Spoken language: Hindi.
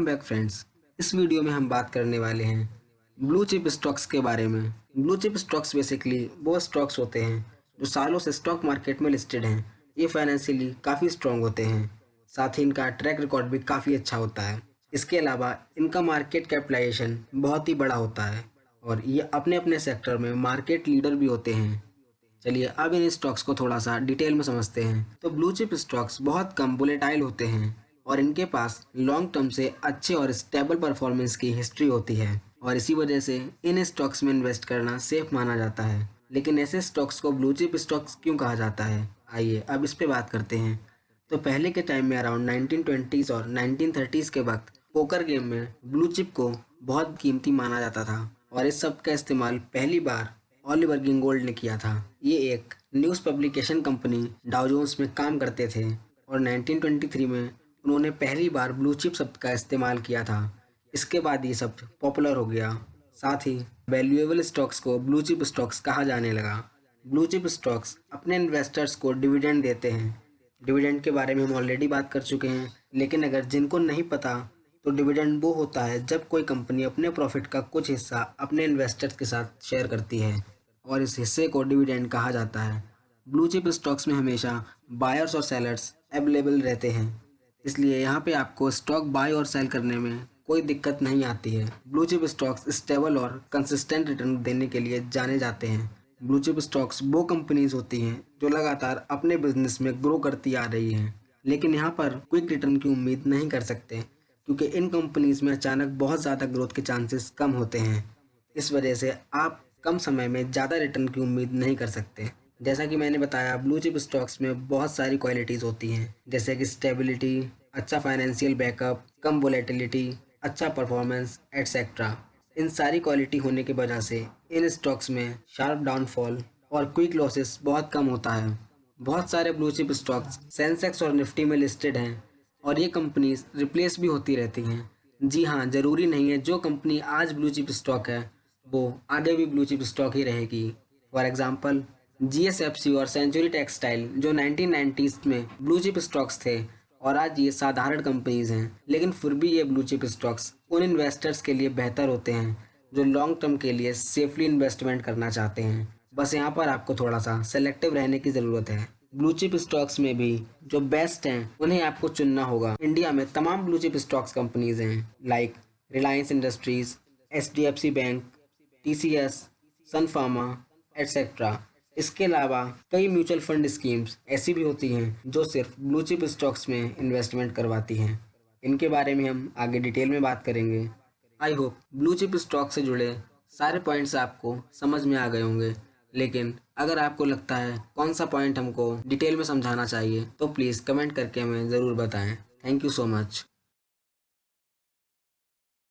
Back friends. इस वीडियो में हम बात करने वाले हैं ब्लू चिप स्टॉक्स के बारे में। ब्लू चिप स्टॉक्स बेसिकली वो स्टॉक्स होते हैं जो सालों से स्टॉक मार्केट में लिस्टेड हैं। ये फाइनेंशियली काफ़ी स्ट्रॉन्ग होते हैं, साथ ही इनका ट्रैक रिकॉर्ड भी काफ़ी अच्छा होता है। इसके अलावा इनका मार्केट कैपिटलाइजेशन बहुत ही बड़ा होता है और ये अपने अपने सेक्टर में मार्केट लीडर भी होते हैं। चलिए अब इन स्टॉक्स को थोड़ा सा डिटेल में समझते हैं। तो ब्लू चिप स्टॉक्स बहुत कम वोलेटाइल होते हैं और इनके पास लॉन्ग टर्म से अच्छे और स्टेबल परफॉर्मेंस की हिस्ट्री होती है और इसी वजह से इन स्टॉक्स में इन्वेस्ट करना सेफ माना जाता है। लेकिन ऐसे स्टॉक्स को ब्लू चिप स्टॉक्स क्यों कहा जाता है, आइए अब इस पे बात करते हैं। तो पहले के टाइम में अराउंड 1920s और 1930s के वक्त पोकर गेम में ब्लू चिप को बहुत कीमती माना जाता था और इस सब का इस्तेमाल पहली बार ऑलिवर गिंगोल्ड ने किया था। ये एक news publication company Dow Jones में काम करते थे और 1923 में उन्होंने पहली बार ब्लू चिप शब्द का इस्तेमाल किया था। इसके बाद ये शब्द पॉपुलर हो गया, साथ ही वैल्यूएबल स्टॉक्स को ब्लू चिप स्टॉक्स कहा जाने लगा। ब्लू चिप स्टॉक्स अपने इन्वेस्टर्स को डिविडेंड देते हैं। डिविडेंड के बारे में हम ऑलरेडी बात कर चुके हैं, लेकिन अगर जिनको नहीं पता तो डिविडेंड वो होता है जब कोई कंपनी अपने प्रॉफिट का कुछ हिस्सा अपने इन्वेस्टर्स के साथ शेयर करती है और इस हिस्से को डिविडेंड कहा जाता है। ब्लू चिप स्टॉक्स में हमेशा बायर्स और सेलर्स अवेलेबल रहते हैं, इसलिए यहाँ पे आपको स्टॉक बाय और सेल करने में कोई दिक्कत नहीं आती है। ब्लू चिप स्टॉक्स स्टेबल और कंसिस्टेंट रिटर्न देने के लिए जाने जाते हैं। ब्लू चिप स्टॉक्स वो कंपनीज होती हैं जो लगातार अपने बिजनेस में ग्रो करती आ रही हैं, लेकिन यहाँ पर क्विक रिटर्न की उम्मीद नहीं कर सकते क्योंकि इन कंपनीज में अचानक बहुत ज़्यादा ग्रोथ के चांसेस कम होते हैं। इस वजह से आप कम समय में ज़्यादा रिटर्न की उम्मीद नहीं कर सकते। जैसा कि मैंने बताया, ब्लू चिप स्टॉक्स में बहुत सारी क्वालिटीज़ होती हैं, जैसे कि स्टेबिलिटी, अच्छा फाइनेंशियल बैकअप, कम वोलेटिलिटी, अच्छा परफॉर्मेंस एटसेट्रा। इन सारी क्वालिटी होने की वजह से इन स्टॉक्स में शार्प डाउनफॉल और क्विक लॉसेस बहुत कम होता है। बहुत सारे ब्लू चिप स्टॉक्स सेंसेक्स और निफ्टी में लिस्टेड हैं और ये कंपनीज रिप्लेस भी होती रहती हैं। जी हाँ, ज़रूरी नहीं है जो कंपनी आज ब्लू चिप स्टॉक है वो आगे भी ब्लू चिप स्टॉक ही रहेगी। फॉर एग्जांपल जीएसएफसी और सेंचुरी टेक्सटाइल जो 1990s में ब्लू चिप स्टॉक्स थे और आज ये साधारण कंपनीज हैं, लेकिन फिर भी ये ब्लू चिप स्टॉक्स उन इन्वेस्टर्स के लिए बेहतर होते हैं जो लॉन्ग टर्म के लिए सेफली इन्वेस्टमेंट करना चाहते हैं। बस यहाँ पर आपको थोड़ा सा सेलेक्टिव रहने की ज़रूरत है। ब्लू चिप स्टॉक्स में भी जो बेस्ट हैं उन्हें आपको चुनना होगा। इंडिया में तमाम ब्लू चिप स्टॉक्स कंपनीज हैं like Reliance Industries, HDFC Bank, TCS, Sun Pharma etcetera. इसके अलावा कई म्यूचुअल फंड स्कीम्स ऐसी भी होती हैं जो सिर्फ ब्लू चिप स्टॉक्स में इन्वेस्टमेंट करवाती हैं। इनके बारे में हम आगे डिटेल में बात करेंगे। I hope blue chip stock से जुड़े सारे पॉइंट्स आपको समझ में आ गए होंगे, लेकिन अगर आपको लगता है कौन सा पॉइंट हमको डिटेल में समझाना चाहिए तो प्लीज़ कमेंट करके हमें ज़रूर बताएं। Thank you so much.